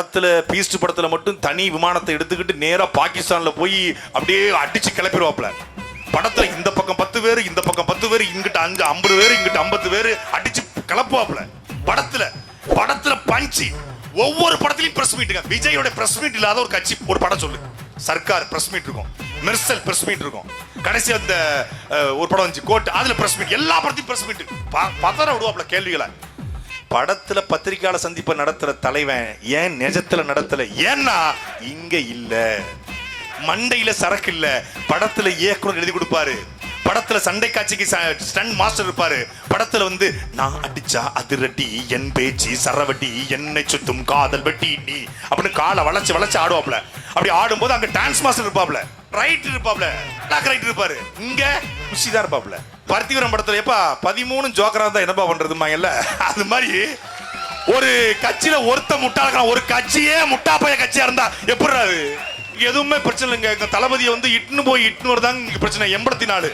படத்துல பீஸ்ட் படத்துல மட்டும் தனி விமானத்தை எடுத்துக்கிட்டு நேரா பாகிஸ்தான்ல போய் அப்படியே அடிச்சு கிளப்பிடுவாப்ல. படத்துல இந்த பக்கம் 10 பேர், இந்த பக்கம் 10 பேர், இங்கிட்ட 50 பேர், இங்கிட்ட 50 பேர் அடிச்சு கிளப்புவாப்ல. படத்துல பஞ்சி. ஒவ்வொரு படத்திலையும் பிரஸ் மீட்டுங்க. விஜயோட பிரஸ் மீட் இல்லாத ஒரு கட்சி ஒரு படம் சொல்லு. சர்க்கார் பிரஸ் மீட் இருக்கும், மெர்சல் பிரஸ் மீட் இருக்கும், கடைசி அந்த ஒரு படம் வந்துச்சு கோட், அதுல பிரஸ் மீட். எல்லா படத்தையும் பிரஸ் மீட் பதற விடுவாப்ல கேள்விகளை. படத்துல பத்திரிகையாளர் சந்திப்பை நடத்துற தலைவன் ஏன் நிஜத்துல நடத்தல? ஏன்னா இங்க இல்ல, மண்டையில சரக்கு இல்ல. படத்துல இயக்குனர் எழுதி கொடுப்பாரு, படத்துல சண்டை காட்சிக்கு ஸ்டண்ட் மாஸ்டர் இருப்பாரு. படத்துல வந்து நான் அடிச்சா அதிரடி, என் பேச்சு சரவட்டி, என்னை சுத்தும் காதல் வெட்டி நீ அப்படின்னு காலை வளைச்சு வளைச்சு ஆடுவாப்ல. அப்படி ஆடும்போது அங்க டான்ஸ் மாஸ்டர் இருப்பாப்ல, ரைட் இருப்பாப்ல, பிளாக் ரைட் இருப்பாரு, இங்க குஷி தான் இருப்பாப்ல. பார்த்திபன் படத்துல எப்பா 13 ஜோக்கரா இருந்தா என்னப்பா பண்றதுமாங்கல்ல, அது மாதிரி ஒரு கட்சியில ஒருத்த முட்டாள, ஒரு கட்சியே முட்டாப்பைய கட்சியா இருந்தா எப்படி? எதுவுமே பிரச்சனை இல்லைங்க. எங்க தளபதியை வந்து இட்டுன்னு வருதாங்க பிரச்சனை. 84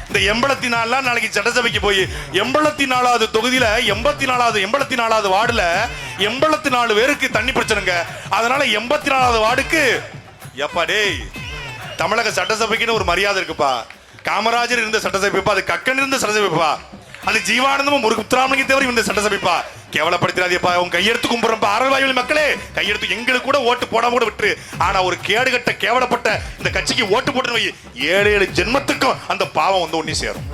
இந்த 84 நாளைக்கு சட்டசபைக்கு போய் 84வது தொகுதியில 84வது வார்டுல 84 பேருக்கு தண்ணி பிரச்சனைங்க. அதனால 84வது வார்டுக்கு எப்பா டேய், தமிழக சட்டசபைக்குன்னு ஒரு மரியாதை இருக்குப்பா. காமராஜர் இருந்த சட்டசபைப்பா, அது கக்கன் இருந்த சட்டசபைப்பா, அது ஜீவானந்தமும் ஒரு முத்துராமலிங்க தேவர் இந்த சட்டசபைப்பா. கேவலப்படுத்திடாதீப்பா. உங்க கையெடுத்து கும்பிடுறப்பா அரவாயுலி மக்களே, கையெடுத்து எங்களுக்கு கூட ஓட்டு போடாம கூட விட்டுரு. ஆனா ஒரு கேடுகட்ட கேவலப்பட்ட இந்த கட்சிக்கு ஓட்டு போட்டு 7 ஜென்மத்துக்கும் அந்த பாவம் வந்து ஒண்ணு சேரும்.